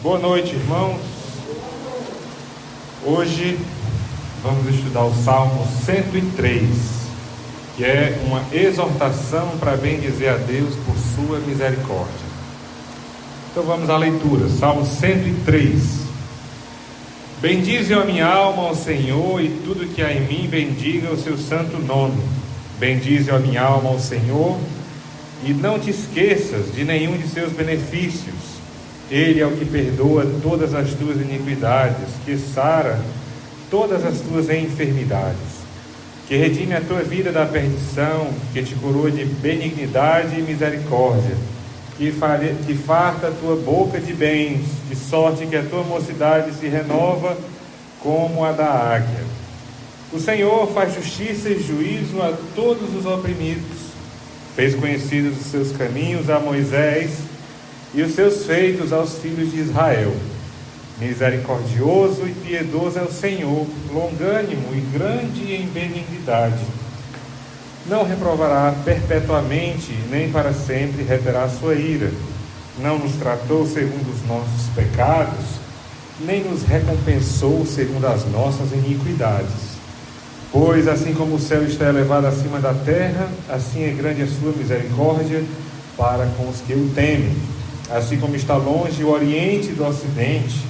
Boa noite, irmãos. Hoje vamos estudar o Salmo 103, que é uma exortação para bendizer a Deus por sua misericórdia. Então vamos à leitura. Salmo 103. Bendize a minha alma ao Senhor, e tudo que há em mim bendiga o seu santo nome. Bendize a minha alma ao Senhor, e não te esqueças de nenhum de seus benefícios. Ele é o que perdoa todas as tuas iniquidades, que sara todas as tuas enfermidades, que redime a tua vida da perdição, que te coroa de benignidade e misericórdia, que farta a tua boca de bens, de sorte que a tua mocidade se renova como a da águia. O Senhor faz justiça e juízo a todos os oprimidos, fez conhecidos os seus caminhos a Moisés e os seus feitos aos filhos de Israel. Misericordioso e piedoso é o Senhor, longânimo e grande em benignidade. Não reprovará perpetuamente, nem para sempre reterá sua ira. Não nos tratou segundo os nossos pecados, nem nos recompensou segundo as nossas iniquidades. Pois assim como o céu está elevado acima da terra, assim é grande a sua misericórdia para com os que o temem. Assim como está longe o oriente do ocidente,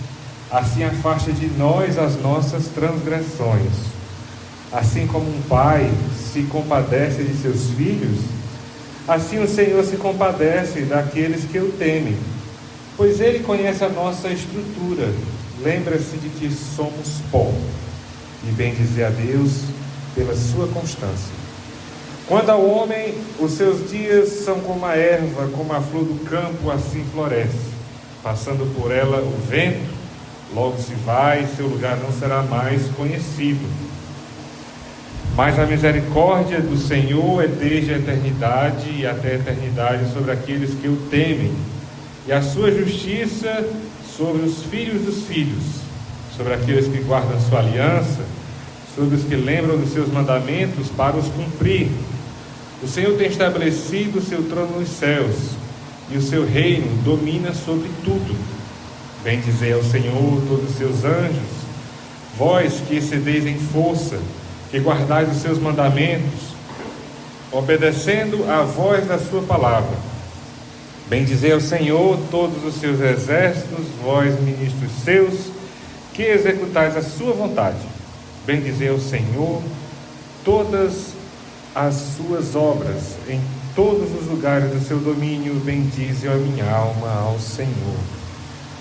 assim afasta de nós as nossas transgressões. Assim como um pai se compadece de seus filhos, assim o Senhor se compadece daqueles que o temem. Pois Ele conhece a nossa estrutura, lembra-se de que somos pó, e bendizer a Deus pela sua constância. Quando ao homem os seus dias são como a erva, como a flor do campo, assim floresce. Passando por ela o vento, logo se vai, seu lugar não será mais conhecido. Mas a misericórdia do Senhor é desde a eternidade e até a eternidade sobre aqueles que o temem, e a sua justiça sobre os filhos dos filhos, sobre aqueles que guardam sua aliança, sobre os que lembram dos seus mandamentos para os cumprir. O Senhor tem estabelecido o seu trono nos céus, e o seu reino domina sobre tudo. Bendizei ao Senhor todos os seus anjos, vós que excedeis em força, que guardais os seus mandamentos, obedecendo à voz da sua palavra. Bendizei ao Senhor todos os seus exércitos, vós ministros seus, que executais a sua vontade. Bendizei ao Senhor todas as suas obras, em todos os lugares do seu domínio. Bendize a minha alma ao Senhor.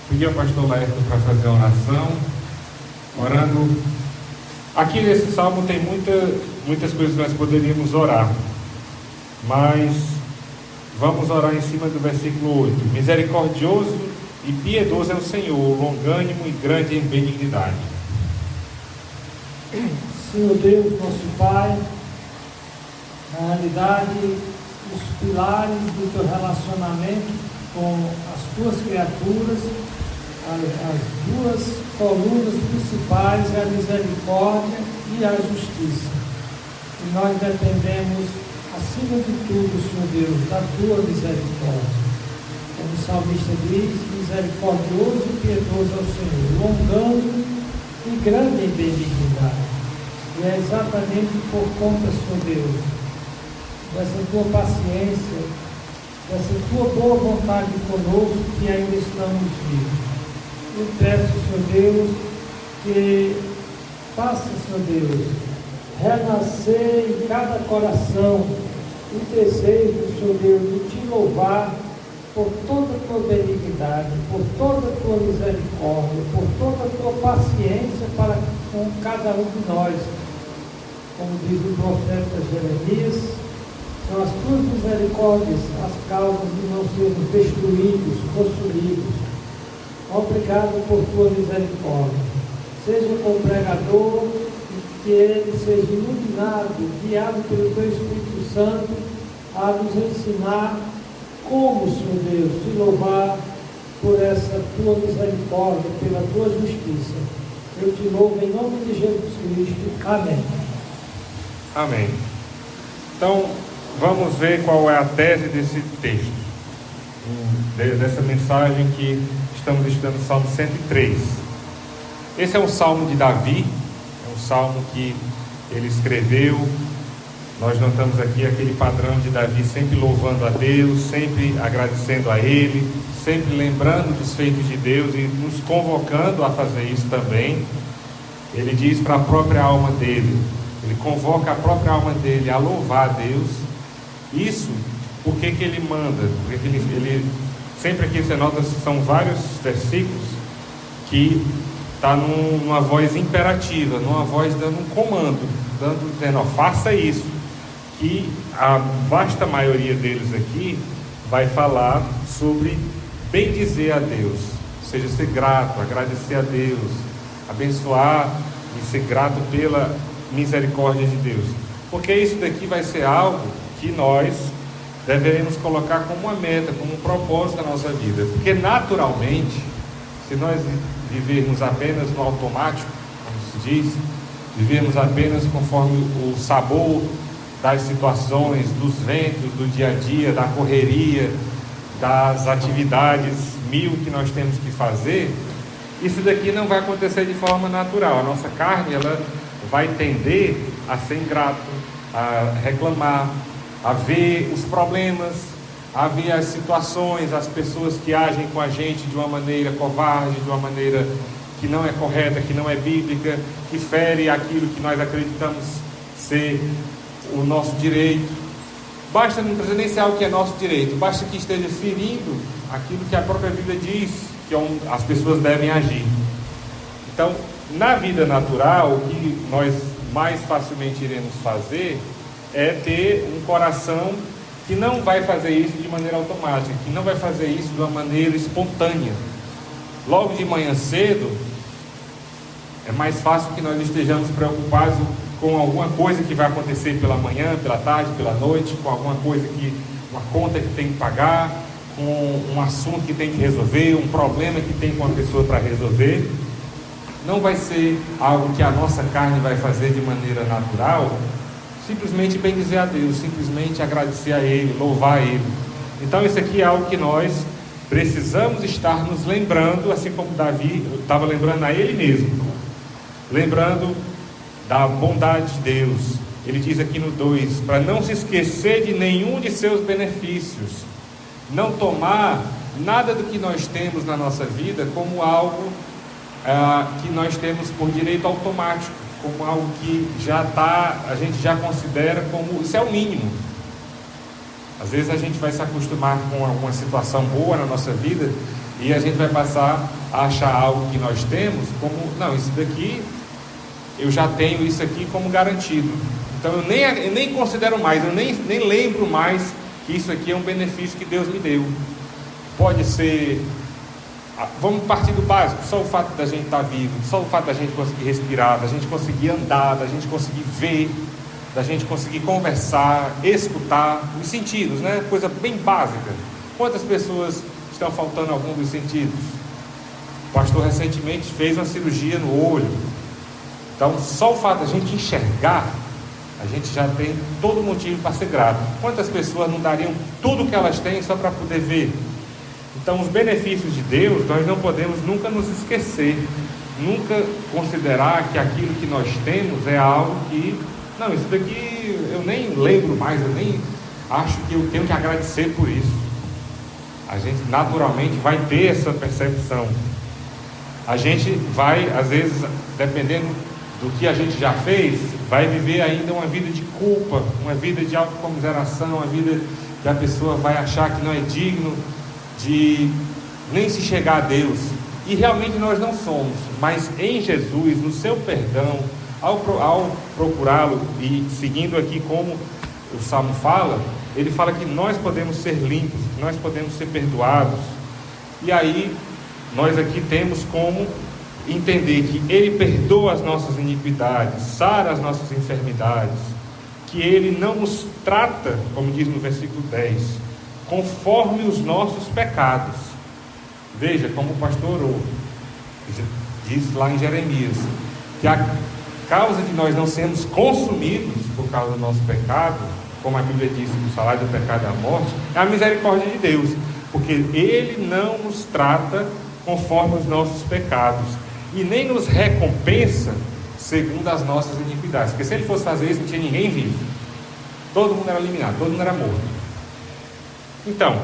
Pedi ao pastor Laerto para fazer a oração, orando. Aqui nesse salmo tem muitas coisas que nós poderíamos orar, mas vamos orar em cima do versículo 8. Misericordioso e piedoso é o Senhor, longânimo e grande em benignidade. Senhor Deus, nosso Pai, na realidade, os pilares do teu relacionamento com as tuas criaturas, as duas colunas principais é a misericórdia e a justiça. E nós dependemos, acima de tudo, Senhor Deus, da tua misericórdia. Como o salmista diz, misericordioso e piedoso é o Senhor, longânimo e grande em benignidade. E é exatamente por conta, Senhor Deus, dessa tua paciência, dessa tua boa vontade conosco, que ainda estamos vivos. Eu peço, Senhor Deus, que faça, Senhor Deus, renascer em cada coração o desejo, Senhor Deus, de te louvar por toda a tua benignidade, por toda a tua misericórdia, por toda a tua paciência para com cada um de nós. Como diz o profeta Jeremias, são as tuas misericórdias as causas de não sermos destruídos, consumidos. Obrigado por tua misericórdia. Seja com o pregador, que ele seja iluminado, guiado pelo teu Espírito Santo, a nos ensinar como, Senhor Deus, te louvar por essa tua misericórdia, pela tua justiça. Eu te louvo em nome de Jesus Cristo. Amém. Amém. Então, vamos ver qual é a tese desse texto, dessa mensagem que Estamos estudando o Salmo 103. Esse é um salmo de Davi, é um salmo que ele escreveu. Nós notamos aqui aquele padrão de Davi sempre louvando a Deus, sempre agradecendo a Ele, sempre lembrando dos feitos de Deus e nos convocando a fazer isso também. Ele diz para a própria alma dele, ele convoca a própria alma dele a louvar a Deus. Isso, por que ele manda? Porque ele sempre aqui você nota, são vários versículos que está numa voz imperativa, numa voz dando um comando, dizendo, ó, faça isso. Que a vasta maioria deles aqui vai falar sobre bendizer a Deus, ou seja, ser grato, agradecer a Deus, abençoar e ser grato pela misericórdia de Deus, porque isso daqui vai ser algo que nós deveremos colocar como uma meta, como um propósito da nossa vida, porque naturalmente, se nós vivermos apenas no automático, como se diz, vivermos apenas conforme o sabor das situações, dos ventos, do dia a dia, da correria, das atividades mil que nós temos que fazer, isso daqui não vai acontecer de forma natural. A nossa carne, ela vai tender a ser ingrato, a reclamar, a ver os problemas, a ver as situações, as pessoas que agem com a gente de uma maneira covarde, de uma maneira que não é correta, que não é bíblica, que fere aquilo que nós acreditamos ser o nosso direito. Basta, não precisa nem ser algo que é nosso direito, basta que esteja ferindo aquilo que a própria Bíblia diz que as pessoas devem agir. Então, na vida natural, o que nós mais facilmente iremos fazer é ter um coração que não vai fazer isso de maneira automática, que não vai fazer isso de uma maneira espontânea. Logo de manhã cedo, é mais fácil que nós estejamos preocupados com alguma coisa que vai acontecer pela manhã, pela tarde, pela noite, com alguma coisa uma conta que tem que pagar, com um assunto que tem que resolver, um problema que tem com uma pessoa para resolver. Não vai ser algo que a nossa carne vai fazer de maneira natural, simplesmente bendizer a Deus, simplesmente agradecer a Ele, louvar a Ele. Então isso aqui é algo que nós precisamos estar nos lembrando, assim como Davi estava lembrando a ele mesmo, lembrando da bondade de Deus. Ele diz aqui no 2, para não se esquecer de nenhum de seus benefícios, não tomar nada do que nós temos na nossa vida como algo que nós temos por direito automático, como algo que a gente já considera como, isso é o mínimo. Às vezes a gente vai se acostumar com alguma situação boa na nossa vida e a gente vai passar a achar algo que nós temos como, não, isso daqui, eu já tenho isso aqui como garantido. Então eu nem considero mais, eu nem lembro mais que isso aqui é um benefício que Deus me deu. Pode ser, vamos partir do básico, só o fato da gente estar vivo, só o fato da gente conseguir respirar, da gente conseguir andar, da gente conseguir ver, da gente conseguir conversar, escutar, os sentidos, né? Coisa bem básica. Quantas pessoas estão faltando algum dos sentidos? O pastor recentemente fez uma cirurgia no olho. Então, só o fato da gente enxergar, a gente já tem todo motivo para ser grato. Quantas pessoas não dariam tudo que elas têm só para poder ver? Então, os benefícios de Deus, nós não podemos nunca nos esquecer, nunca considerar que aquilo que nós temos é algo que, não, isso daqui eu nem lembro mais, eu nem acho que eu tenho que agradecer por isso. A gente naturalmente vai ter essa percepção. A gente vai, às vezes, dependendo do que a gente já fez, vai viver ainda uma vida de culpa, uma vida de autocomiseração, uma vida que a pessoa vai achar que não é digno de nem se chegar a Deus. E realmente nós não somos, mas em Jesus, no seu perdão, ao procurá-lo e seguindo aqui como o Salmo fala, ele fala que nós podemos ser limpos, que nós podemos ser perdoados. E aí nós aqui temos como entender que Ele perdoa as nossas iniquidades, sara as nossas enfermidades, que Ele não nos trata, como diz no versículo 10, conforme os nossos pecados. Veja como o pastor diz lá em Jeremias, que a causa de nós não sermos consumidos por causa do nosso pecado, como a Bíblia diz, que o salário do pecado é a morte, é a misericórdia de Deus, porque Ele não nos trata conforme os nossos pecados, e nem nos recompensa segundo as nossas iniquidades. Porque se ele fosse fazer isso, não tinha ninguém vivo. Todo mundo era eliminado, todo mundo era morto. Então,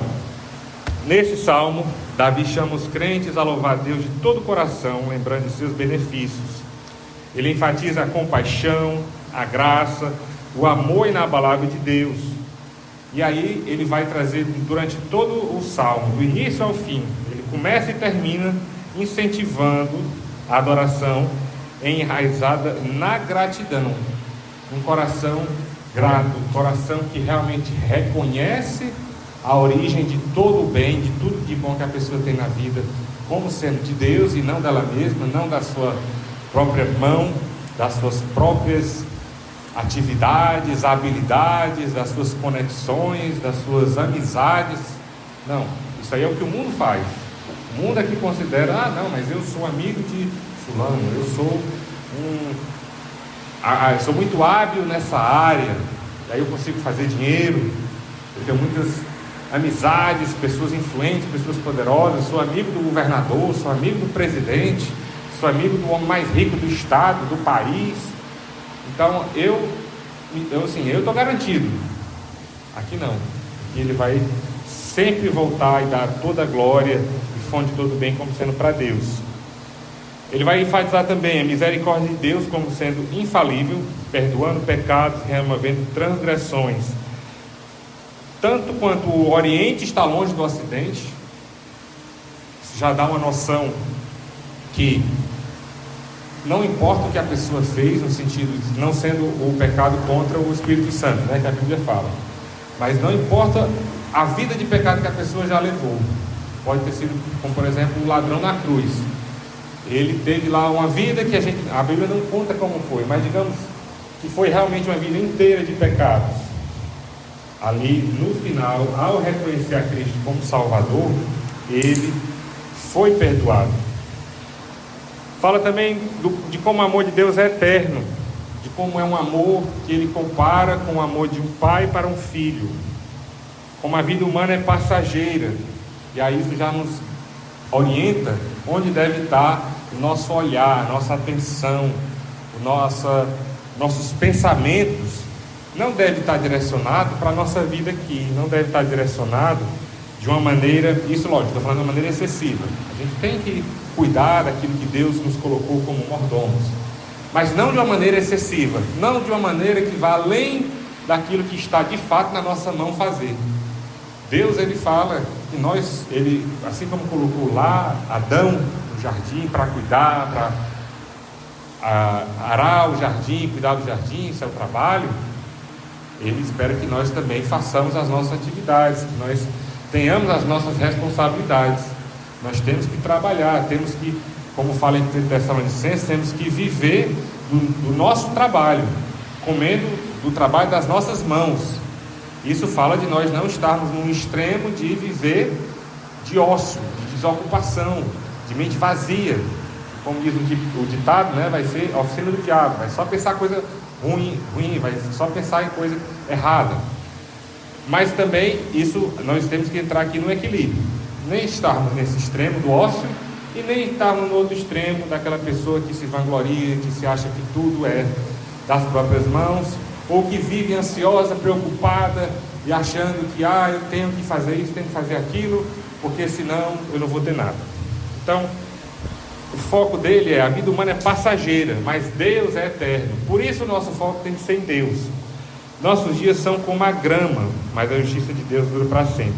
nesse salmo, Davi chama os crentes a louvar a Deus de todo o coração, lembrando de seus benefícios. Ele enfatiza a compaixão, a graça, o amor inabalável de Deus. E aí ele vai trazer durante todo o salmo, do início ao fim, ele começa e termina incentivando a adoração enraizada na gratidão. Um coração grato, um coração que realmente reconhece a origem de todo o bem, de tudo de bom que a pessoa tem na vida, como sendo de Deus e não dela mesma, não da sua própria mão, das suas próprias atividades, habilidades, das suas conexões, das suas amizades. Não, isso aí é o que o mundo faz. O mundo é que considera, não, mas eu sou amigo de fulano, eu sou muito hábil nessa área, daí eu consigo fazer dinheiro, eu tenho muitas amizades, pessoas influentes, pessoas poderosas, sou amigo do governador, sou amigo do presidente, sou amigo do homem mais rico do estado, do país. Então eu estou garantido. Aqui não. Aqui ele vai sempre voltar e dar toda a glória e fonte de todo bem como sendo para Deus. Ele vai enfatizar também a misericórdia de Deus como sendo infalível, perdoando pecados, removendo transgressões. Tanto quanto o Oriente está longe do Ocidente, isso já dá uma noção que não importa o que a pessoa fez, no sentido de não sendo o pecado contra o Espírito Santo, né, que a Bíblia fala, mas não importa a vida de pecado que a pessoa já levou. Pode ter sido, como por exemplo, o ladrão na cruz. Ele teve lá uma vida que a Bíblia não conta como foi, mas digamos que foi realmente uma vida inteira de pecados. Ali no final, ao reconhecer a Cristo como Salvador, ele foi perdoado. Fala também de como o amor de Deus é eterno, de como é um amor que ele compara com o amor de um pai para um filho, como a vida humana é passageira, e aí isso já nos orienta onde deve estar o nosso olhar, nossa atenção, nossos pensamentos. Não deve estar direcionado para a nossa vida aqui, não deve estar direcionado de uma maneira, isso lógico, estou falando de uma maneira excessiva. A gente tem que cuidar daquilo que Deus nos colocou como mordomos, mas não de uma maneira excessiva, não de uma maneira que vá além daquilo que está de fato na nossa mão fazer. Deus, ele fala que ele, assim como colocou lá Adão no jardim para cuidar, para arar o jardim, cuidar do jardim, isso é o trabalho. Ele espera que nós também façamos as nossas atividades, que nós tenhamos as nossas responsabilidades. Nós temos que trabalhar, temos que, como fala em Tessalonicenses, temos que viver do nosso trabalho, comendo do trabalho das nossas mãos. Isso fala de nós não estarmos num extremo de viver de ócio, de desocupação, de mente vazia. Como diz o ditado, né, vai ser a oficina do diabo, vai só pensar coisa ruim, vai só pensar em coisa errada. Mas também isso, nós temos que entrar aqui no equilíbrio, nem estarmos nesse extremo do ócio e nem estarmos no outro extremo daquela pessoa que se vangloria, que se acha que tudo é das próprias mãos, ou que vive ansiosa, preocupada e achando que eu tenho que fazer isso, tenho que fazer aquilo, porque senão eu não vou ter nada. Então o foco dele a vida humana é passageira, mas Deus é eterno. Por isso o nosso foco tem que ser em Deus. Nossos dias são como a grama, mas a justiça de Deus dura para sempre.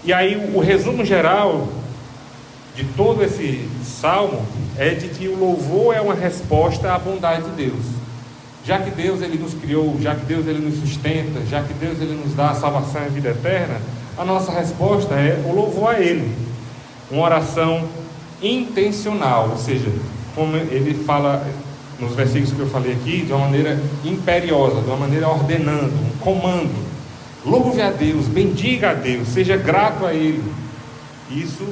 E aí o resumo geral de todo esse salmo é de que o louvor é uma resposta à bondade de Deus. Já que Deus ele nos criou, já que Deus ele nos sustenta, já que Deus ele nos dá a salvação e a vida eterna, a nossa resposta é o louvor a Ele. Uma oração intencional, ou seja, como ele fala nos versículos que eu falei aqui, de uma maneira imperiosa, de uma maneira ordenando, um comando. Louve a Deus, bendiga a Deus, seja grato a Ele. Isso,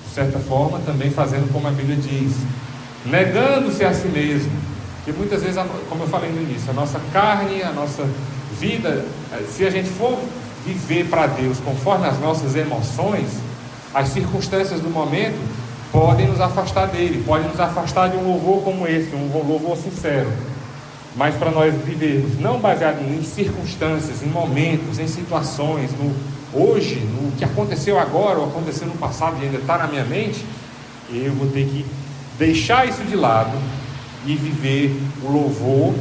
de certa forma, também fazendo como a Bíblia diz, negando-se a si mesmo. Porque muitas vezes, como eu falei no início, a nossa carne, a nossa vida, se a gente for viver para Deus conforme as nossas emoções, as circunstâncias do momento podem nos afastar dele, podem nos afastar de um louvor como esse, um louvor sincero. Mas para nós vivermos não baseado em circunstâncias, em momentos, em situações, no hoje, no que aconteceu agora ou aconteceu no passado e ainda está na minha mente, eu vou ter que deixar isso de lado e viver o louvor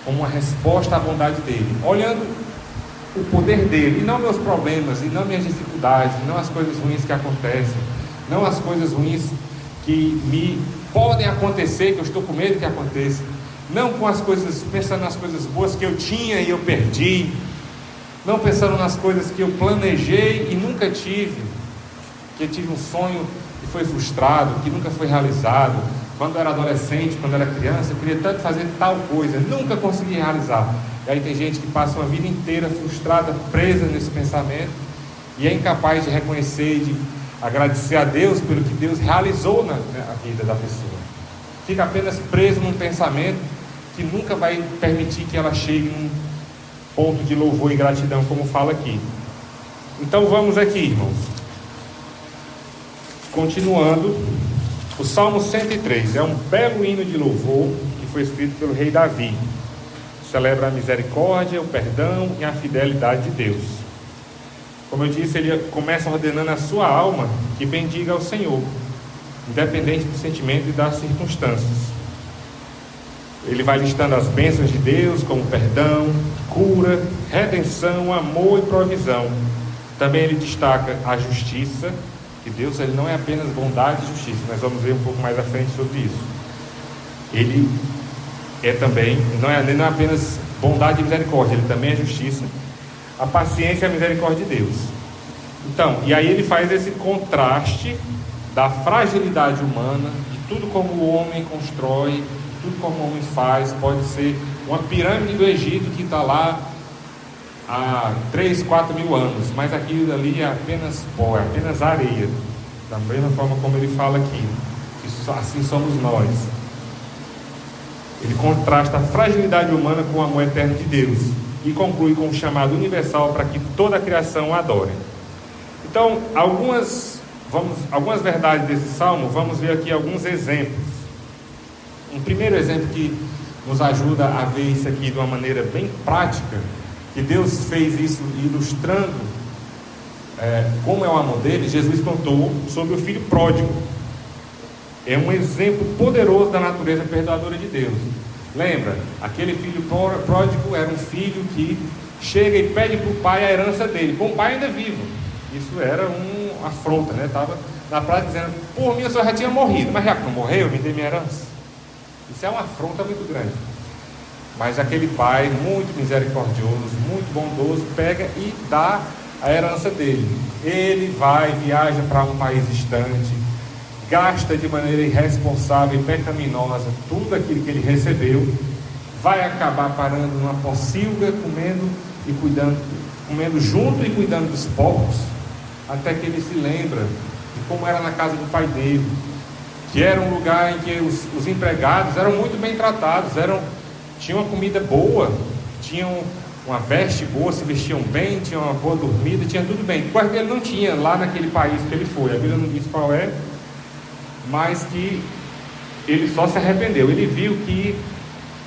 como uma resposta à bondade dele, olhando o poder dele, e não meus problemas, e não minhas dificuldades, não as coisas ruins que acontecem, não as coisas ruins que me podem acontecer, que eu estou com medo que aconteça, não com as coisas, pensando nas coisas boas que eu tinha e eu perdi, não pensando nas coisas que eu planejei e nunca tive, que eu tive um sonho que foi frustrado, que nunca foi realizado. Quando eu era adolescente, quando eu era criança, eu queria tanto fazer tal coisa, nunca consegui realizar. E aí tem gente que passa uma vida inteira frustrada, presa nesse pensamento, e é incapaz de reconhecer e de agradecer a Deus pelo que Deus realizou na vida da pessoa. Fica apenas preso num pensamento que nunca vai permitir que ela chegue num ponto de louvor e gratidão, como fala aqui. Então vamos aqui, irmãos. Continuando, o Salmo 103 é um belo hino de louvor que foi escrito pelo rei Davi. Celebra a misericórdia, o perdão e a fidelidade de Deus. Como eu disse, ele começa ordenando a sua alma que bendiga ao Senhor, independente do sentimento e das circunstâncias. Ele vai listando as bênçãos de Deus, como perdão, cura, redenção, amor e provisão. Também ele destaca a justiça, que Deus ele não é apenas bondade e justiça. Nós vamos ver um pouco mais à frente sobre isso. Ele é também, não é apenas bondade e misericórdia, ele também é justiça, a paciência e a misericórdia de Deus. Então, e aí ele faz esse contraste da fragilidade humana, de tudo como o homem constrói, tudo como o homem faz. Pode ser uma pirâmide do Egito que está lá há 3, 4 mil anos, mas aquilo ali é apenas pó, é apenas areia, da mesma forma como ele fala aqui, que assim somos nós. Ele contrasta a fragilidade humana com o amor eterno de Deus e conclui com um chamado universal para que toda a criação o adore. Então, algumas verdades desse salmo, vamos ver aqui alguns exemplos. Um primeiro exemplo que nos ajuda a ver isso aqui de uma maneira bem prática, que Deus fez isso ilustrando como é o amor dele. Jesus contou sobre o filho pródigo. É um exemplo poderoso da natureza perdoadora de Deus. Lembra? Aquele filho pródigo era um filho que chega e pede para o pai a herança dele, com o pai ainda vivo. Isso era uma afronta, né? Estava na praia dizendo: por mim o senhor já tinha morrido, mas já que não morreu, me dê minha herança. Isso é uma afronta muito grande. Mas aquele pai, muito misericordioso, muito bondoso, pega e dá a herança dele. Ele vai, viaja para um país distante, gasta de maneira irresponsável e pecaminosa tudo aquilo que ele recebeu, vai acabar parando numa pocilga, comendo junto e cuidando dos porcos, até que ele se lembra de como era na casa do pai dele, que era um lugar em que os empregados eram muito bem tratados, tinham uma comida boa, tinham uma veste boa, se vestiam bem, tinham uma boa dormida, tinha tudo bem, coisa que ele não tinha lá naquele país que ele foi. A Bíblia não diz qual é, mas que ele só se arrependeu. Ele viu que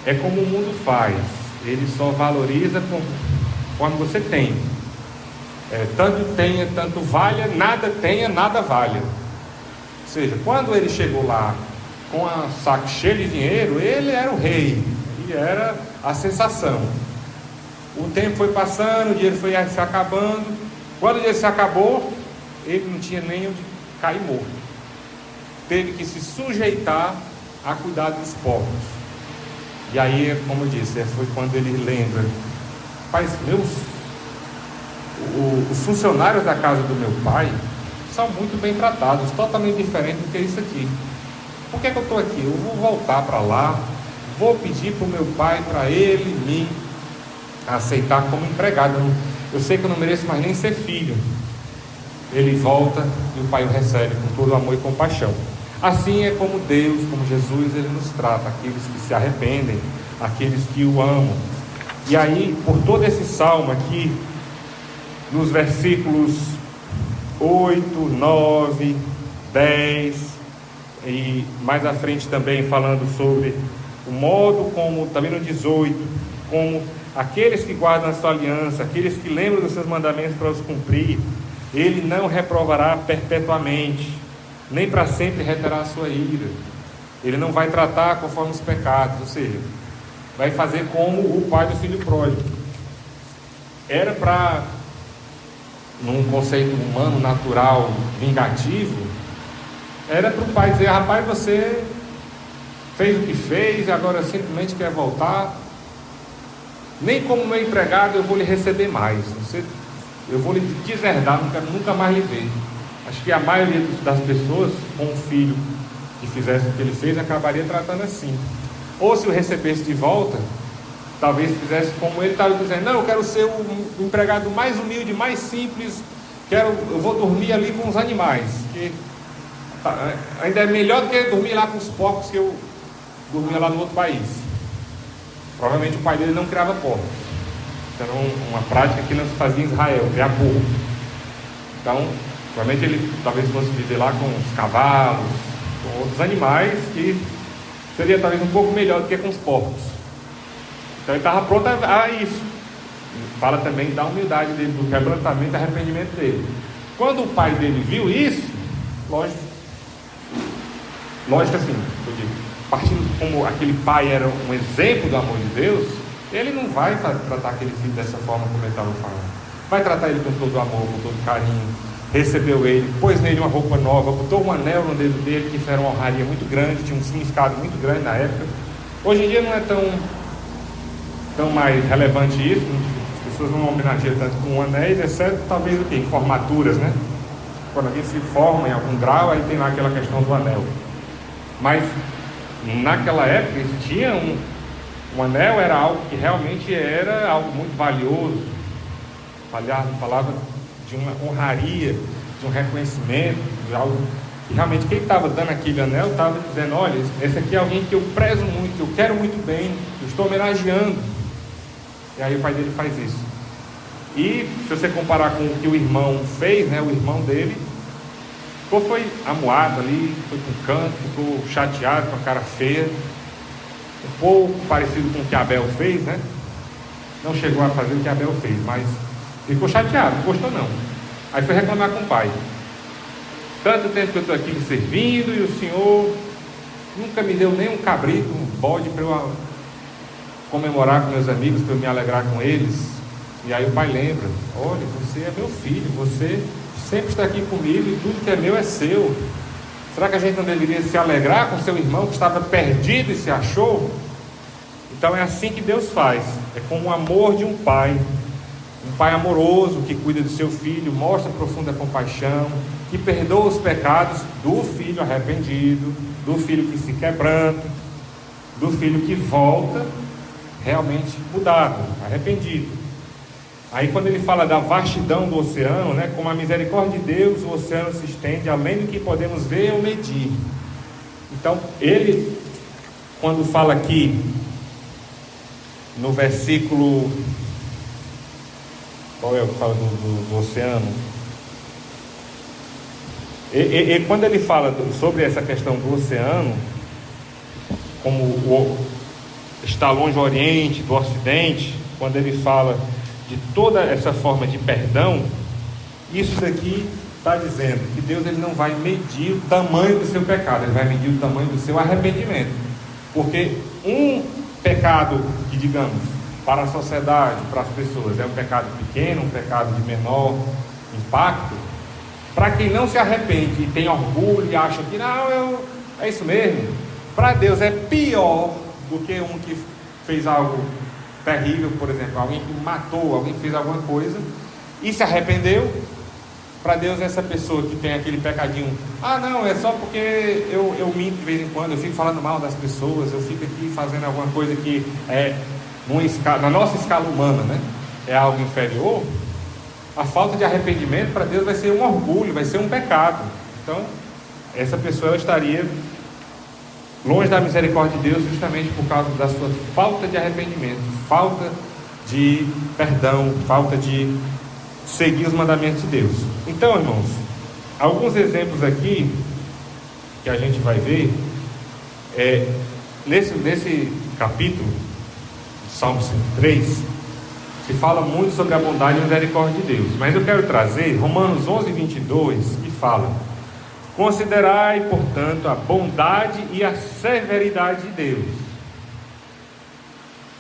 é como o mundo faz, ele só valoriza quando você tem. Tanto tenha, tanto valha, nada tenha, nada valha. Ou seja, quando ele chegou lá com um saco cheio de dinheiro, ele era o rei, e era a sensação. O tempo foi passando, o dinheiro foi se acabando. Quando o dinheiro se acabou, ele não tinha nem onde cair morto. Teve que se sujeitar a cuidar dos pobres. E aí, como eu disse, foi quando ele lembra: pai, os funcionários da casa do meu pai são muito bem tratados, totalmente diferente do que isso aqui. Por que eu estou aqui? Eu vou voltar para lá, vou pedir para o meu pai, para ele me aceitar como empregado. Eu sei que eu não mereço mais nem ser filho. Ele volta e o pai o recebe com todo amor e compaixão. Assim é como Deus, como Jesus, ele nos trata, aqueles que se arrependem, aqueles que o amam. E aí, por todo esse salmo aqui, nos versículos 8, 9, 10, e mais à frente também falando sobre o modo como, também no 18, como aqueles que guardam a sua aliança, aqueles que lembram dos seus mandamentos para os cumprir, ele não reprovará perpetuamente, nem para sempre reterá a sua ira. Ele não vai tratar conforme os pecados, ou seja, vai fazer como o pai do filho pródigo. Era para, num conceito humano, natural, vingativo, era para o pai dizer: rapaz, você fez o que fez e agora simplesmente quer voltar. Nem como meu empregado eu vou lhe receber mais. Eu vou lhe deserdar, nunca mais lhe ver. Acho que a maioria das pessoas, com um filho que fizesse o que ele fez, acabaria tratando assim. Ou se o recebesse de volta, talvez fizesse como ele estava dizendo: não, eu quero ser o empregado mais humilde, mais simples, eu vou dormir ali com os animais, que ainda é melhor do que dormir lá com os porcos que eu dormia lá no outro país. Provavelmente o pai dele não criava porcos. Era uma prática que não se fazia em Israel, criar porco. Então, provavelmente ele talvez fosse viver lá com os cavalos, com outros animais, que seria talvez um pouco melhor do que com os porcos. Então ele estava pronto a isso. Fala também da humildade dele, do quebrantamento e arrependimento dele. Quando o pai dele viu isso, lógico assim, eu digo, partindo como aquele pai era um exemplo do amor de Deus, ele não vai tratar aquele filho dessa forma como ele estava falando. Vai tratar ele com todo amor, com todo carinho. Recebeu ele, pôs nele uma roupa nova, botou um anel no dedo dele, que isso era uma honraria muito grande, tinha um significado muito grande na época. Hoje em dia não é tão mais relevante isso, as pessoas não homenageiam tanto com anéis, exceto talvez o quê? Em formaturas, né? Quando alguém se forma em algum grau, aí tem lá aquela questão do anel. Mas naquela época existia um anel, era algo que realmente era algo muito valioso. Falava de uma honraria, de um reconhecimento, de algo que realmente quem estava dando aquele anel estava dizendo: olha, esse aqui é alguém que eu prezo muito, que eu quero muito bem, eu estou homenageando. E aí o pai dele faz isso. E se você comparar com o que o irmão fez, né, o irmão dele foi amuado ali, foi com um canto, ficou chateado, com a cara feia, um pouco parecido com o que Abel fez, né? Não chegou a fazer o que Abel fez, mas ficou chateado, não gostou não. Aí foi reclamar com o pai: tanto tempo que eu estou aqui me servindo e o senhor nunca me deu nem um cabrito, um bode para eu comemorar com meus amigos, para eu me alegrar com eles. E aí o pai lembra: olha, você é meu filho, você sempre está aqui comigo e tudo que é meu é seu. Será que a gente não deveria se alegrar com seu irmão que estava perdido e se achou? Então é assim que Deus faz, é com o amor de um pai amoroso que cuida do seu filho, mostra profunda compaixão, que perdoa os pecados do filho arrependido, do filho que se quebranta, do filho que volta realmente mudado, arrependido. Aí quando ele fala da vastidão do oceano, né, como a misericórdia de Deus, o oceano se estende além do que podemos ver ou medir. Então ele, quando fala aqui no versículo, qual é o que fala do oceano? E quando ele fala sobre essa questão do oceano, como está longe do Oriente, do Ocidente, quando ele fala de toda essa forma de perdão, isso daqui está dizendo que Deus ele não vai medir o tamanho do seu pecado, ele vai medir o tamanho do seu arrependimento. Porque um pecado que, digamos, para a sociedade, para as pessoas, é um pecado pequeno, um pecado de menor impacto, para quem não se arrepende e tem orgulho e acha que não, é isso mesmo, para Deus é pior do que um que fez algo terrível, por exemplo, alguém que matou, alguém que fez alguma coisa e se arrependeu. Para Deus, essa pessoa que tem aquele pecadinho, não, é só porque eu minto de vez em quando, eu fico falando mal das pessoas, eu fico aqui fazendo alguma coisa que é na nossa escala humana, né, é algo inferior. A falta de arrependimento para Deus vai ser um orgulho, vai ser um pecado. Então essa pessoa ela estaria longe da misericórdia de Deus justamente por causa da sua falta de arrependimento, falta de perdão, falta de seguir os mandamentos de Deus. Então, irmãos, Alguns exemplos aqui que a gente vai ver nesse capítulo, Salmo 103, se fala muito sobre a bondade e a misericórdia de Deus, mas eu quero trazer Romanos 11:22, que fala: considerai, portanto, a bondade e a severidade de Deus.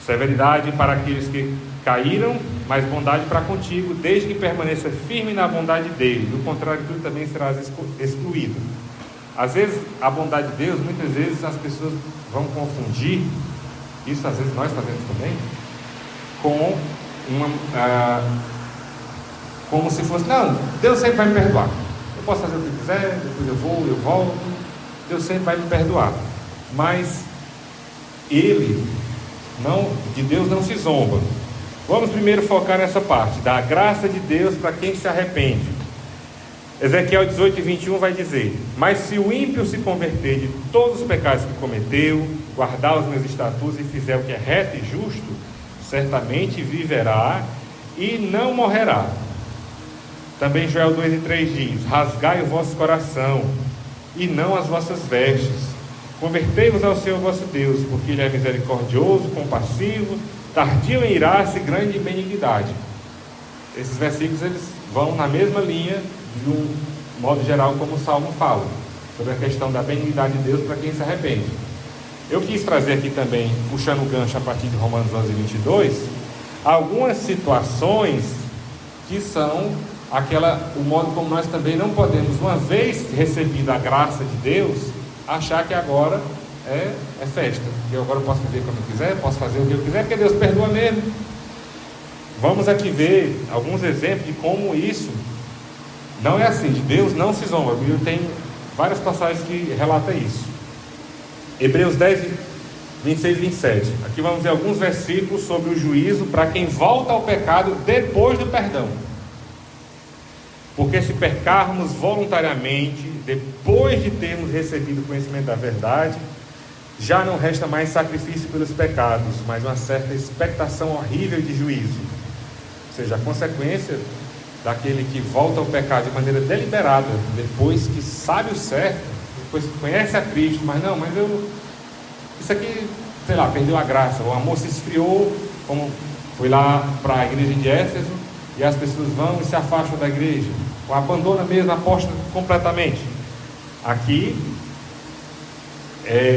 Severidade para aqueles que caíram, mas bondade para contigo, desde que permaneça firme na bondade dele. Do contrário, tu também serás excluído. Às vezes, a bondade de Deus, muitas vezes as pessoas vão confundir, isso às vezes nós fazemos também, com como se fosse: não, Deus sempre vai me perdoar. Eu posso fazer o que eu quiser, depois eu vou, eu volto, Deus sempre vai me perdoar. Mas de Deus não se zomba. Vamos primeiro focar nessa parte da graça de Deus para quem se arrepende. Ezequiel 18:21 vai dizer: mas se o ímpio se converter de todos os pecados que cometeu, guardar os meus estatutos e fizer o que é reto e justo, certamente viverá e não morrerá. Também Joel 2:3 diz: rasgai o vosso coração e não as vossas vestes, convertei-vos ao Senhor vosso Deus, porque Ele é misericordioso, compassivo, tardio em irar-se, grande em benignidade. Esses versículos eles vão na mesma linha, de um modo geral, como o Salmo fala, sobre a questão da benignidade de Deus para quem se arrepende. Eu quis trazer aqui também, puxando o gancho a partir de Romanos 11:22, algumas situações que são o modo como nós também não podemos, uma vez recebida a graça de Deus, achar que agora é festa, que eu agora posso viver como eu quiser, posso fazer o que eu quiser, porque Deus perdoa mesmo. Vamos aqui ver alguns exemplos de como isso não é assim, de Deus não se zomba. A Bíblia tem várias passagens que relatam isso. Hebreus 10:26-27. Aqui vamos ver alguns versículos sobre o juízo para quem volta ao pecado depois do perdão. Porque se pecarmos voluntariamente, depois de termos recebido o conhecimento da verdade, já não resta mais sacrifício pelos pecados, mas uma certa expectação horrível de juízo. Ou seja, a consequência daquele que volta ao pecado de maneira deliberada, depois que sabe o certo, depois que conhece a Cristo, isso aqui, sei lá, perdeu a graça, o amor se esfriou, como foi lá para a igreja de Éfeso, e as pessoas vão e se afastam da igreja, ou abandonam mesmo, apostam completamente. Aqui,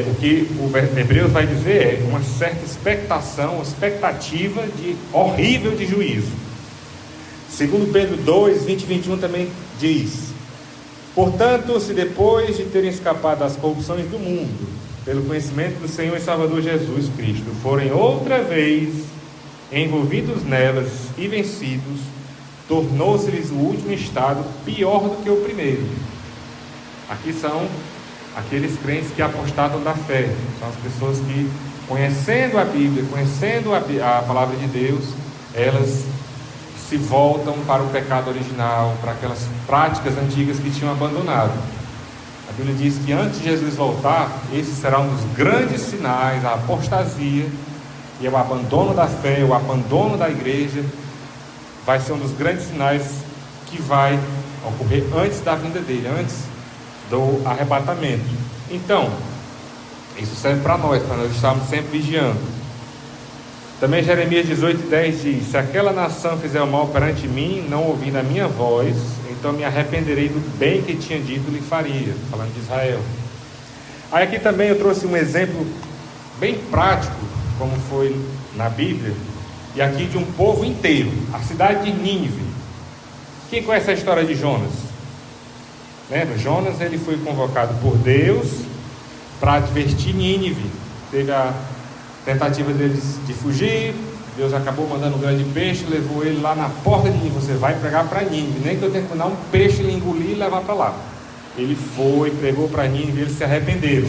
o que o Hebreus vai dizer é uma certa expectativa horrível de juízo. Segundo Pedro 2:20-21 também diz: portanto, se depois de terem escapado das corrupções do mundo, pelo conhecimento do Senhor e Salvador Jesus Cristo, forem outra vez envolvidos nelas e vencidos, tornou-se-lhes o último estado pior do que o primeiro. Aqui são aqueles crentes que apostatam da fé, são as pessoas que, conhecendo a Bíblia, conhecendo a palavra de Deus, elas se voltam para o pecado original, para aquelas práticas antigas que tinham abandonado. A Bíblia diz que antes de Jesus voltar, esse será um dos grandes sinais, a apostasia, e o abandono da fé, o abandono da igreja, vai ser um dos grandes sinais que vai ocorrer antes da vinda dele, antes do arrebatamento. Então, isso serve para nós estarmos sempre vigiando. Também Jeremias 18:10 diz: se aquela nação fizer o mal perante mim, não ouvindo a minha voz, então me arrependerei do bem que tinha dito lhe faria, falando de Israel. Aí aqui também eu trouxe um exemplo bem prático, como foi na Bíblia, e aqui de um povo inteiro, a cidade de Nínive. Quem conhece a história de Jonas? Lembra? Jonas, ele foi convocado por Deus para advertir Nínive. Teve a tentativa deles de fugir, Deus acabou mandando um grande peixe, levou ele lá na porta de Nínive. Você vai pregar para Nínive, nem que eu tenha que mandar um peixe lhe engolir e levar para lá. Ele foi, pregou para Nínive, eles se arrependeram.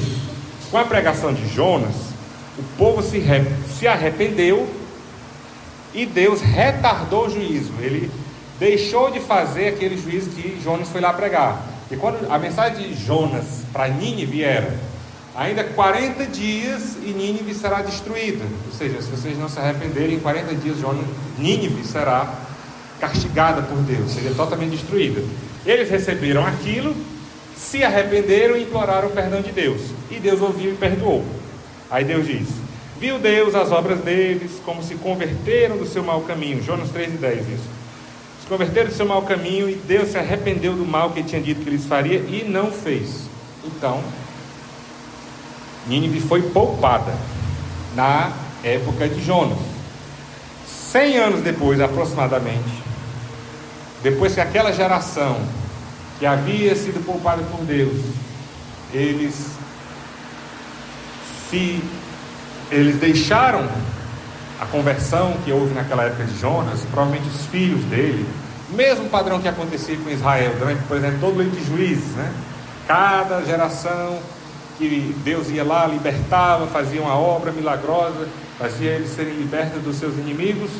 Com a pregação de Jonas, o povo se arrependeu e Deus retardou o juízo. Ele deixou de fazer aquele juízo que Jonas foi lá pregar. E quando a mensagem de Jonas para Nínive era: ainda 40 dias e Nínive será destruída. Ou seja, se vocês não se arrependerem, em 40 dias Nínive será castigada por Deus, seria totalmente destruída. Eles receberam aquilo, se arrependeram e imploraram o perdão de Deus. E Deus ouviu e perdoou. Aí Deus diz: viu Deus as obras deles, como se converteram do seu mau caminho. Jonas 3:10, isso. Se converteram do seu mau caminho, e Deus se arrependeu do mal que ele tinha dito que eles faria e não fez. Então, Nínive foi poupada na época de Jonas. 100 anos depois, aproximadamente, depois que aquela geração que havia sido poupada por Deus, eles deixaram a conversão que houve naquela época de Jonas, provavelmente os filhos dele, mesmo padrão que acontecia com Israel, durante, por exemplo, todo o livro de Juízes, né? Cada geração que Deus ia lá, libertava, fazia uma obra milagrosa, fazia eles serem libertos dos seus inimigos,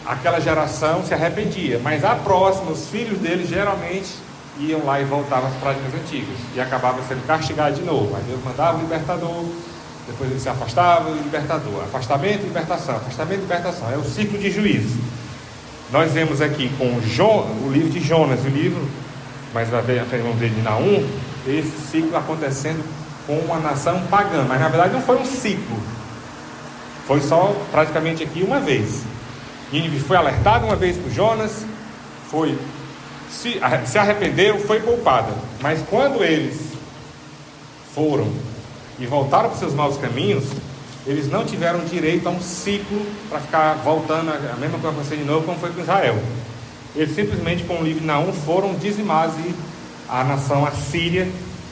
aquela geração se arrependia, mas a próxima, os filhos dele geralmente iam lá e voltavam às práticas antigas, e acabavam sendo castigados de novo. Aí Deus mandava o libertador, depois ele se afastava, o libertador, afastamento e libertação, é o ciclo de Juízes. Nós vemos aqui com o livro de Jonas, o livro, mas vamos ver de Naum, esse ciclo acontecendo com uma nação pagã, mas na verdade não foi um ciclo, foi só praticamente aqui uma vez. Nínive foi alertado uma vez por Jonas, se arrependeram, foi poupada, mas quando eles foram e voltaram para seus maus caminhos, eles não tiveram direito a um ciclo para ficar voltando a mesma coisa acontecer de novo, como foi com Israel. Eles simplesmente, com o livro de Naum, foram dizimados, e a nação assíria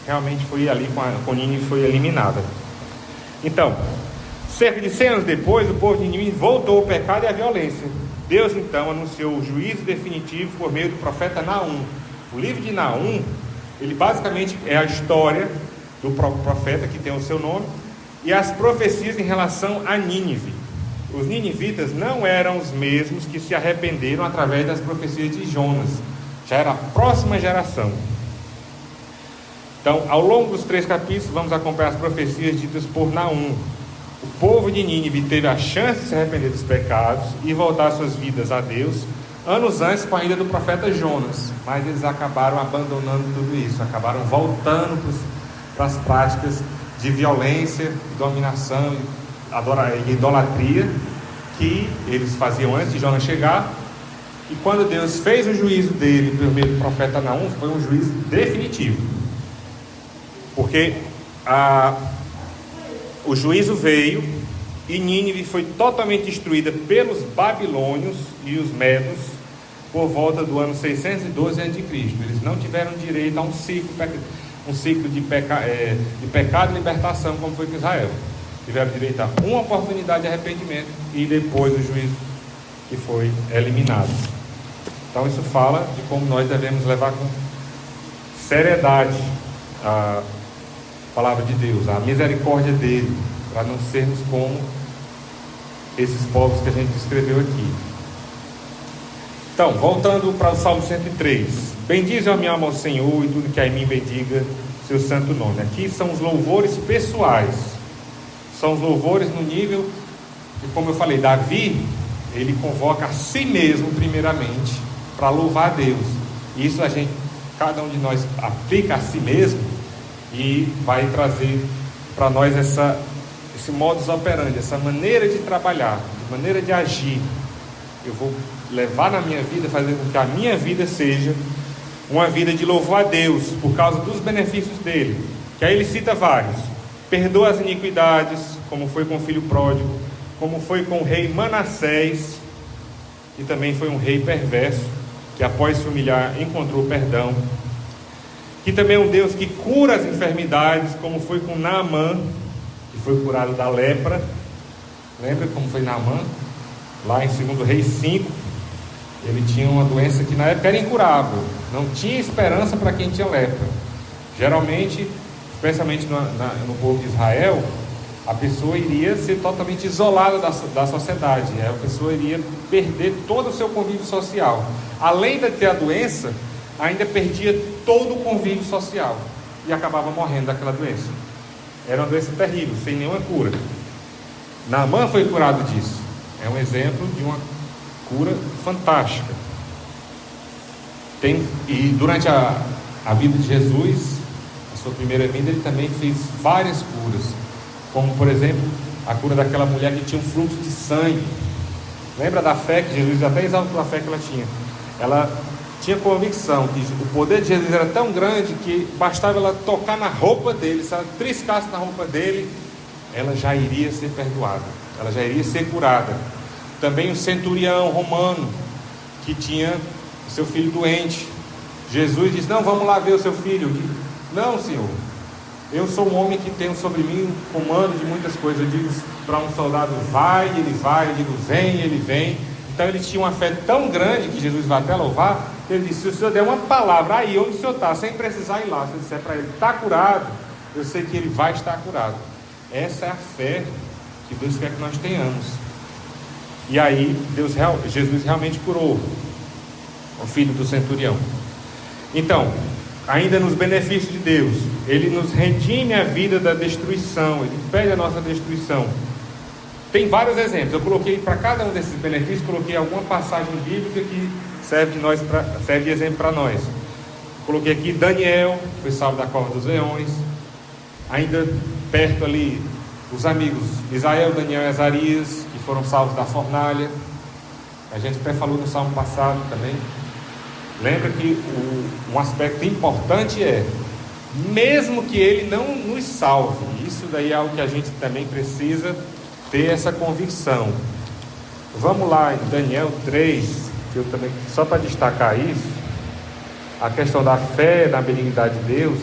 realmente foi ali, com Nínive, foi eliminada. Então, cerca de 100 anos depois, o povo de Nínive voltou ao pecado e à violência. Deus então anunciou o juízo definitivo por meio do profeta Naum. O livro de Naum, ele basicamente é a história do profeta que tem o seu nome, e as profecias em relação a Nínive. Os ninivitas não eram os mesmos que se arrependeram através das profecias de Jonas, já era a próxima geração. Então, ao longo dos 3 capítulos, vamos acompanhar as profecias ditas por Naum. O povo de Nínive teve a chance de se arrepender dos pecados e voltar suas vidas a Deus, anos antes, com a ida do profeta Jonas, mas eles acabaram abandonando tudo isso, acabaram voltando para as práticas de violência, dominação e idolatria que eles faziam antes de Jonas chegar. E quando Deus fez o juízo dele por meio do profeta Naum, foi um juízo definitivo, porque o juízo veio e Nínive foi totalmente destruída pelos babilônios e os medos por volta do ano 612 a.C. Eles não tiveram direito a um ciclo de pecado e libertação, como foi com Israel. Tiveram direito a uma oportunidade de arrependimento e depois o juízo, que foi eliminado. Então isso fala de como nós devemos levar com seriedade a palavra de Deus, a misericórdia dele, para não sermos como esses povos que a gente descreveu aqui. Então, voltando para o Salmo 103: bendize a minha alma ao Senhor, e tudo que há em mim bendiga seu santo nome. Aqui são os louvores pessoais, são os louvores no nível que, como eu falei, Davi, ele convoca a si mesmo primeiramente para louvar a Deus. Isso cada um de nós aplica a si mesmo e vai trazer para nós esse modus operandi, essa maneira de trabalhar, maneira de agir. Eu vou levar na minha vida, fazer com que a minha vida seja uma vida de louvor a Deus, por causa dos benefícios dele, que aí ele cita vários: perdoa as iniquidades, como foi com o filho pródigo, como foi com o rei Manassés, que também foi um rei perverso, que após se humilhar encontrou perdão, que também é um Deus que cura as enfermidades, como foi com Naamã, que foi curado da lepra. Lembra como foi Naamã? Lá em 2 Reis 5, ele tinha uma doença que na época era incurável, não tinha esperança para quem tinha lepra. Geralmente, especialmente no povo de Israel, a pessoa iria ser totalmente isolada da sociedade, a pessoa iria perder todo o seu convívio social. Além de ter a doença, ainda perdia todo o convívio social e acabava morrendo daquela doença. Era uma doença terrível, sem nenhuma cura. Naamã foi curado disso. É um exemplo de uma cura fantástica. E durante a vida de Jesus, a sua primeira vinda, ele também fez várias curas, como por exemplo a cura daquela mulher que tinha um fluxo de sangue. Lembra da fé que Jesus até exaltou a fé que ela tinha? Ela tinha convicção que o poder de Jesus era tão grande que bastava ela tocar na roupa dele. Se ela triscasse na roupa dele, ela já iria ser perdoada, ela já iria ser curada. Também o centurião romano, que tinha o seu filho doente. Jesus disse: não, vamos lá ver o seu filho. Não, Senhor, eu sou um homem que tenho sobre mim comando de muitas coisas. Eu digo para um soldado: vai, ele vai. Eu digo: vem, ele vem. Então ele tinha uma fé tão grande, que Jesus vai até louvar, que ele disse: se o Senhor der uma palavra aí onde o Senhor está, sem precisar ir lá, se eu disser para ele: está curado, eu sei que ele vai estar curado. Essa é a fé que Deus quer que nós tenhamos. E aí Jesus realmente curou o filho do centurião. Então, ainda nos benefícios de Deus, Ele nos redime a vida da destruição, Ele impede a nossa destruição. Tem vários exemplos. Eu coloquei para cada um desses benefícios, coloquei alguma passagem bíblica que serve de exemplo para nós. Coloquei aqui Daniel, que foi salvo da cova dos leões. Ainda perto ali, os amigos Misael, Daniel e Azarias, que foram salvos da fornalha. A gente até falou no salmo passado também. Lembra que um aspecto importante é, mesmo que ele não nos salve, isso daí é algo que a gente também precisa ter essa convicção. Vamos lá em Daniel 3, que eu também, só para destacar isso, a questão da fé, da benignidade de Deus,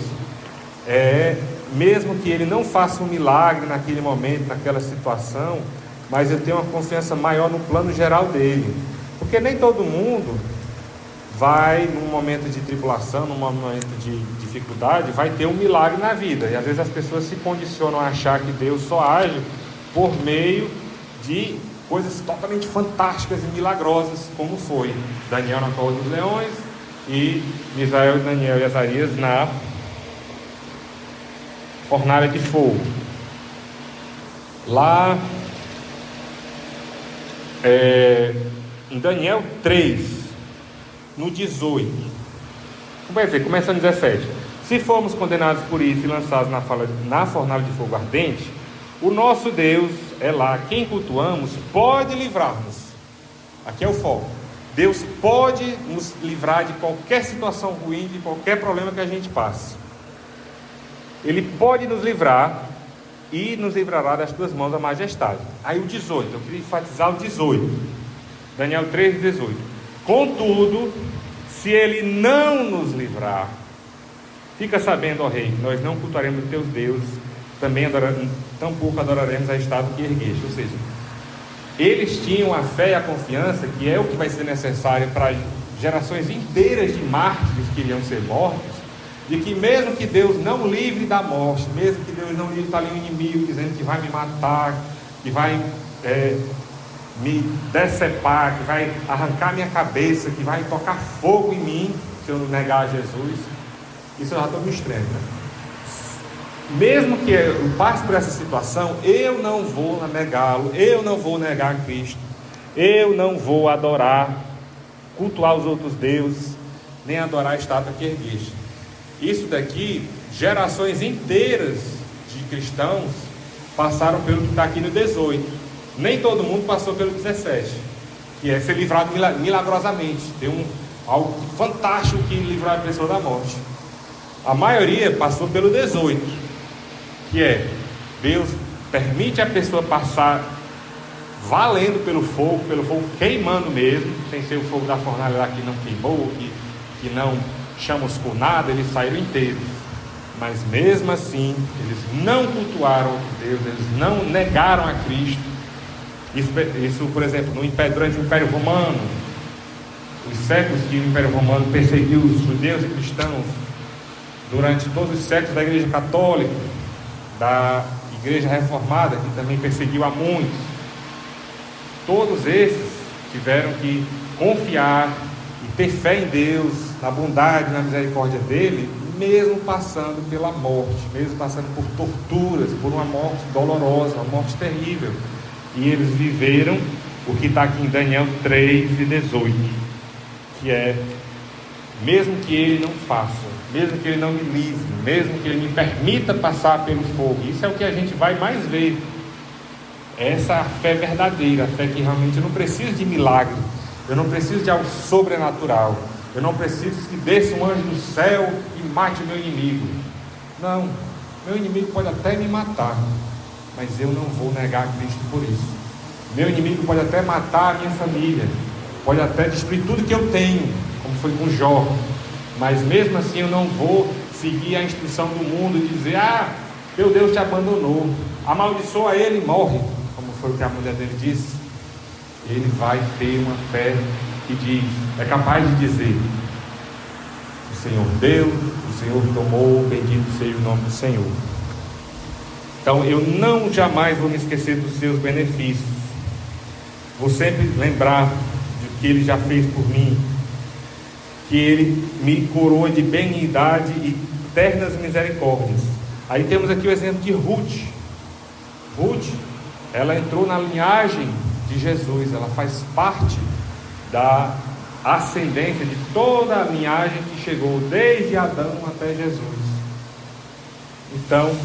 mesmo que ele não faça um milagre naquele momento, naquela situação, mas eu tenho uma confiança maior no plano geral dele, porque nem todo mundo vai, num momento de tribulação, num momento de dificuldade, vai ter um milagre na vida. E às vezes as pessoas se condicionam a achar que Deus só age por meio de coisas totalmente fantásticas e milagrosas, como foi Daniel na cova dos leões e Misael, Daniel e Azarias na fornalha de fogo. Lá em Daniel 3, no 18, vai ver, começando no 17: se formos condenados por isso e lançados na fornalha de fogo ardente, o nosso Deus é lá, quem cultuamos, pode livrar-nos. Aqui é o foco. Deus pode nos livrar de qualquer situação ruim, de qualquer problema que a gente passe. Ele pode nos livrar e nos livrará das tuas mãos a majestade. Aí o 18, eu queria enfatizar o 18. Daniel 3, 18. Contudo, se ele não nos livrar, fica sabendo, ó rei, nós não cultuaremos teus deuses, também tampouco adoraremos a estátua que ergueste. Ou seja, eles tinham a fé e a confiança, que é o que vai ser necessário para gerações inteiras de mártires que iriam ser mortos, de que mesmo que Deus não livre da morte, mesmo que Deus não livre, está ali um inimigo dizendo que vai me matar, que vai me decepar, que vai arrancar minha cabeça, que vai tocar fogo em mim se eu não negar a Jesus, isso eu já estou no extremo, né? Mesmo que eu passe por essa situação, eu não vou negá-lo, eu não vou negar Cristo, eu não vou adorar, cultuar os outros deuses, nem adorar a estátua que ergueste. Isso daqui, gerações inteiras de cristãos passaram pelo que está aqui no 18. Nem todo mundo passou pelo 17, que é ser livrado milagrosamente. Tem algo fantástico que livrou a pessoa da morte. A maioria passou pelo 18, que é Deus permite a pessoa passar valendo pelo fogo queimando mesmo, sem ser o fogo da fornalha lá que não queimou, que não chamuscou nada, eles saíram inteiros. Mas mesmo assim, eles não cultuaram Deus, eles não negaram a Cristo. Isso, por exemplo, durante o Império Romano, os séculos que o Império Romano perseguiu os judeus e cristãos, durante todos os séculos da Igreja Católica, da Igreja Reformada, que também perseguiu a muitos, todos esses tiveram que confiar e ter fé em Deus, na bondade, na misericórdia dele, mesmo passando pela morte, mesmo passando por torturas, por uma morte dolorosa, uma morte terrível. E eles viveram o que está aqui em Daniel 3 e 18, que é mesmo que Ele não faça, mesmo que Ele não me livre, mesmo que Ele me permita passar pelo fogo. Isso é o que a gente vai mais ver. Essa é a fé verdadeira, a fé que realmente eu não preciso de milagre, eu não preciso de algo sobrenatural, eu não preciso que desça um anjo do céu e mate o meu inimigo. Não, meu inimigo pode até me matar, mas eu não vou negar Cristo por isso. Meu inimigo pode até matar a minha família, pode até destruir tudo que eu tenho, como foi com Jó, mas mesmo assim eu não vou seguir a instrução do mundo e dizer: meu Deus te abandonou, amaldiçoa ele e morre, como foi o que a mulher dele disse. Ele vai ter uma fé que diz, é capaz de dizer: o Senhor deu, o Senhor tomou, bendito seja o nome do Senhor. Então eu não jamais vou me esquecer dos seus benefícios, vou sempre lembrar de que Ele já fez por mim, que Ele me coroa de benignidade e eternas misericórdias. Aí temos aqui o exemplo de Ruth. Ruth, ela entrou na linhagem de Jesus, ela faz parte da ascendência de toda a linhagem que chegou desde Adão até Jesus. Então,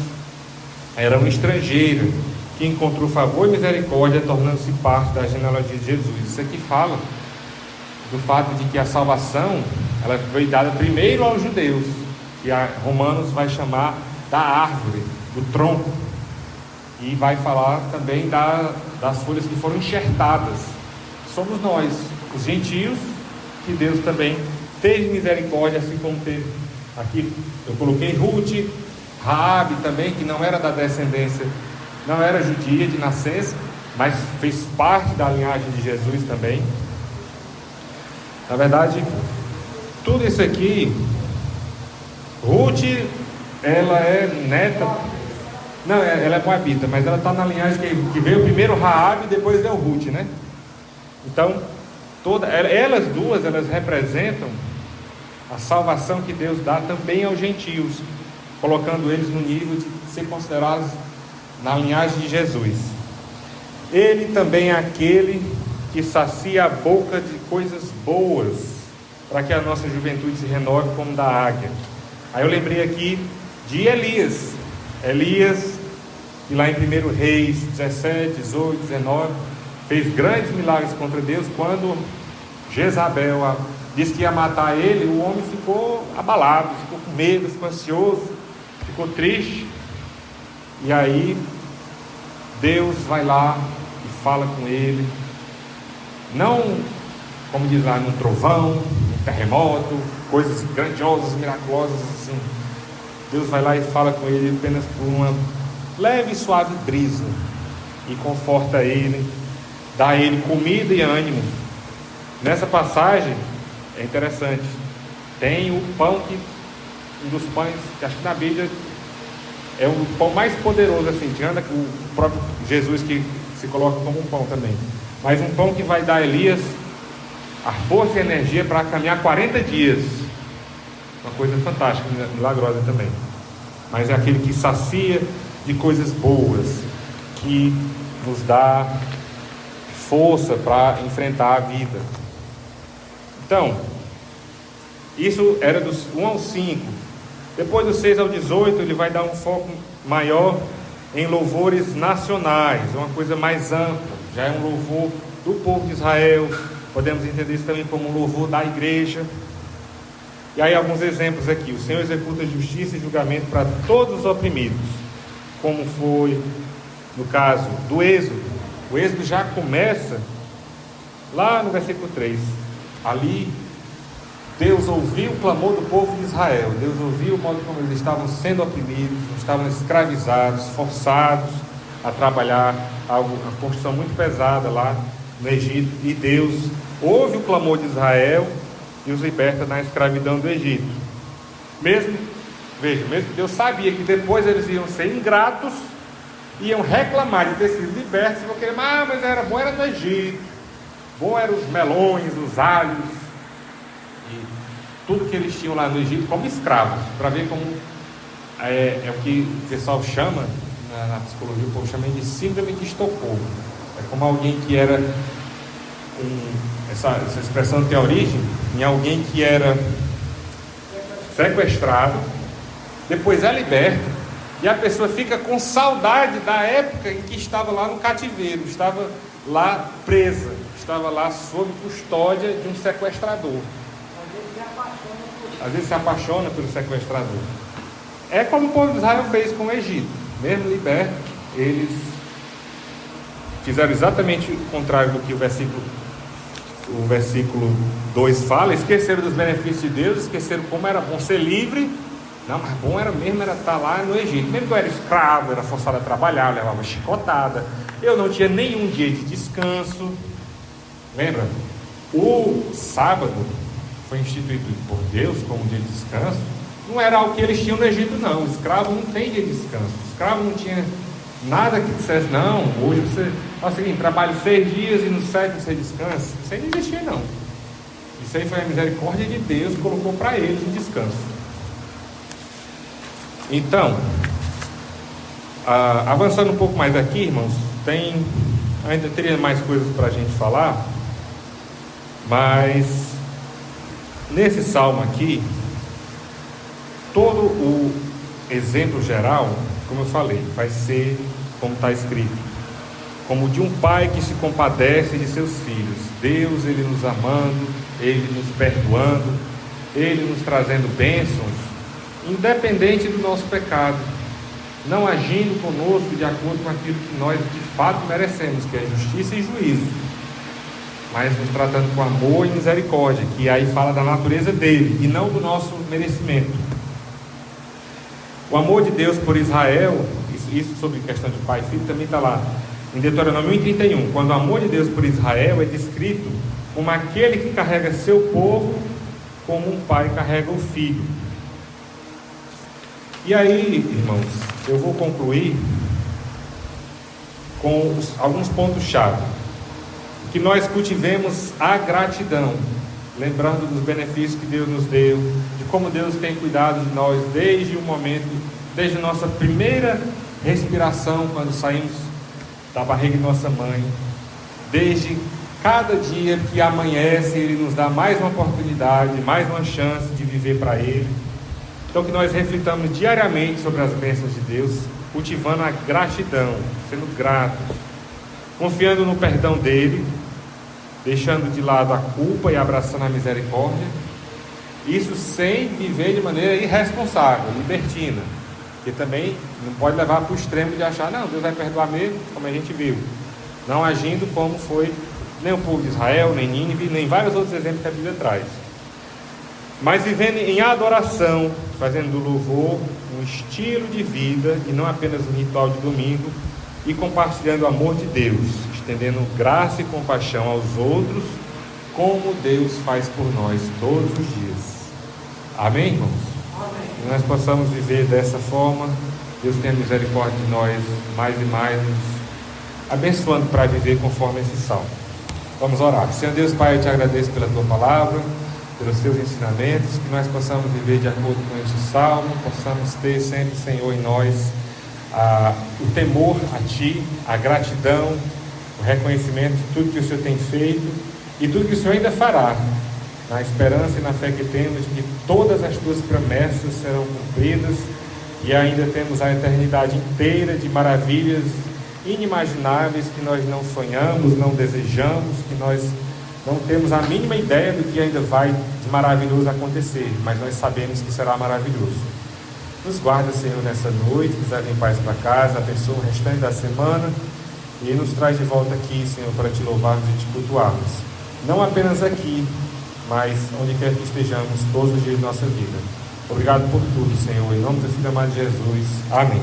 era uma estrangeira que encontrou favor e misericórdia, tornando-se parte da genealogia de Jesus. Isso aqui fala do fato de que a salvação, ela foi dada primeiro aos judeus, que a Romanos vai chamar da árvore, do tronco, e vai falar também das folhas que foram enxertadas. Somos nós, os gentios, que Deus também teve misericórdia, assim como teve aqui. Eu coloquei Ruth, Raabe também, que não era da descendência, não era judia de nascença, mas fez parte da linhagem de Jesus também. Na verdade, tudo isso aqui, Ruth, ela é neta, não, ela é moabita, mas ela está na linhagem que veio primeiro Raabe e depois veio Ruth, né? Então, elas duas, elas representam a salvação que Deus dá também aos gentios, colocando eles no nível de ser considerados na linhagem de Jesus. Ele também é aquele que sacia a boca de coisas boas, para que a nossa juventude se renove como da águia. Aí eu lembrei aqui de Elias, que lá em 1 Reis 17, 18, 19, fez grandes milagres contra Deus. Quando Jezabel disse que ia matar ele, o homem ficou abalado, ficou com medo, ficou ansioso, ficou triste. E aí Deus vai lá e fala com ele, não como diz lá, num trovão, num terremoto, coisas grandiosas, miraculosas assim. Deus vai lá e fala com ele apenas por uma leve e suave brisa, e conforta ele, dá a ele comida e ânimo. Nessa passagem é interessante, tem o pão um dos pães que acho que na Bíblia é o pão mais poderoso, assim, tirando o próprio Jesus, que se coloca como um pão também, mas um pão que vai dar a Elias a força e a energia para caminhar 40 dias, uma coisa fantástica, milagrosa também. Mas é aquele que sacia de coisas boas, que nos dá força para enfrentar a vida. Então, isso era dos 1 ao 5. Depois dos 6 ao 18, ele vai dar um foco maior em louvores nacionais, uma coisa mais ampla. Já é um louvor do povo de Israel, podemos entender isso também como um louvor da igreja. E aí alguns exemplos aqui: o Senhor executa justiça e julgamento para todos os oprimidos, como foi no caso do Êxodo. O Êxodo já começa lá no versículo 3. Ali Deus ouviu o clamor do povo de Israel, Deus ouviu o modo como eles estavam sendo oprimidos, estavam escravizados, forçados a trabalhar, uma construção muito pesada lá no Egito, e Deus ouve o clamor de Israel e os liberta da escravidão do Egito. Mesmo que Deus sabia que depois eles iam ser ingratos, iam reclamar de ter sido libertos, porque mas era bom, era no Egito, bom eram os melões, os alhos e tudo que eles tinham lá no Egito como escravos, para ver como é o que o pessoal chama, na psicologia o povo chama de síndrome de Estocolmo. É como alguém que era essa expressão tem origem em alguém que era sequestrado, depois é liberto, e a pessoa fica com saudade da época em que estava lá no cativeiro, estava lá presa, estava lá sob custódia de um sequestrador. Às vezes se apaixona pelo sequestrador. É como o povo de Israel fez com o Egito. Mesmo liberto, eles fizeram exatamente o contrário do que o versículo 2 fala. Esqueceram dos benefícios de Deus, esqueceram como era bom ser livre. Não, mas bom era mesmo era estar lá no Egito. Mesmo que eu era escravo, era forçado a trabalhar, eu levava chicotada, eu não tinha nenhum dia de descanso. Lembra? O sábado foi instituído por Deus como um dia de descanso. Não era algo que eles tinham no Egito, não. O escravo não tem dia de descanso. O escravo não tinha nada que dissesse, não, hoje você faz o seguinte, trabalho 6 dias e no 7º você descansa. Isso aí não existia, não. Isso aí foi a misericórdia de Deus que colocou para eles o descanso. Então, avançando um pouco mais aqui, irmãos, ainda teria mais coisas para a gente falar, mas nesse salmo aqui, todo o exemplo geral, como eu falei, vai ser como está escrito, como de um pai que se compadece de seus filhos. Deus, Ele nos amando, Ele nos perdoando, Ele nos trazendo bênçãos, independente do nosso pecado, não agindo conosco de acordo com aquilo que nós de fato merecemos, que é justiça e juízo, mas nos tratando com amor e misericórdia, que aí fala da natureza dele e não do nosso merecimento. O amor de Deus por Israel, isso sobre questão de pai e filho também está lá em Deuteronômio 1:31, quando o amor de Deus por Israel é descrito como aquele que carrega seu povo como um pai carrega o filho. E aí, irmãos, eu vou concluir com alguns pontos-chave. Que nós cultivemos a gratidão, lembrando dos benefícios que Deus nos deu, de como Deus tem cuidado de nós desde o momento, desde a nossa primeira respiração, quando saímos da barriga de nossa mãe, desde cada dia que amanhece, Ele nos dá mais uma oportunidade, mais uma chance de viver para Ele. Então que nós reflitamos diariamente sobre as bênçãos de Deus, cultivando a gratidão, sendo gratos, confiando no perdão dEle, deixando de lado a culpa e abraçando a misericórdia. Isso sem viver de maneira irresponsável, libertina, que também não pode levar para o extremo de achar, não, Deus vai perdoar mesmo, como a gente viu, não agindo como foi nem o povo de Israel, nem Nínive, nem vários outros exemplos que a Bíblia traz. Mas vivendo em adoração, fazendo do louvor um estilo de vida e não apenas um ritual de domingo, e compartilhando o amor de Deus, estendendo graça e compaixão aos outros, como Deus faz por nós todos os dias. Amém, irmãos? Amém. Que nós possamos viver dessa forma. Deus tenha misericórdia de nós mais e mais, nos abençoando para viver conforme esse salmo. Vamos orar. Senhor Deus, Pai, eu te agradeço pela tua palavra, pelos teus ensinamentos, que nós possamos viver de acordo com este salmo, possamos ter sempre, Senhor, em nós o temor a Ti, a gratidão, o reconhecimento de tudo que o Senhor tem feito e tudo que o Senhor ainda fará, na esperança e na fé que temos de que todas as Tuas promessas serão cumpridas e ainda temos a eternidade inteira de maravilhas inimagináveis que nós não sonhamos, não desejamos, que nós não temos a mínima ideia do que ainda vai de maravilhoso acontecer, mas nós sabemos que será maravilhoso. Nos guarda, Senhor, nessa noite, nos leva em paz para casa, abençoa o restante da semana e nos traz de volta aqui, Senhor, para Te louvarmos e Te cultuarmos. Não apenas aqui, mas onde quer que estejamos todos os dias de nossa vida. Obrigado por tudo, Senhor, em nome do Filho amado de Jesus. Amém.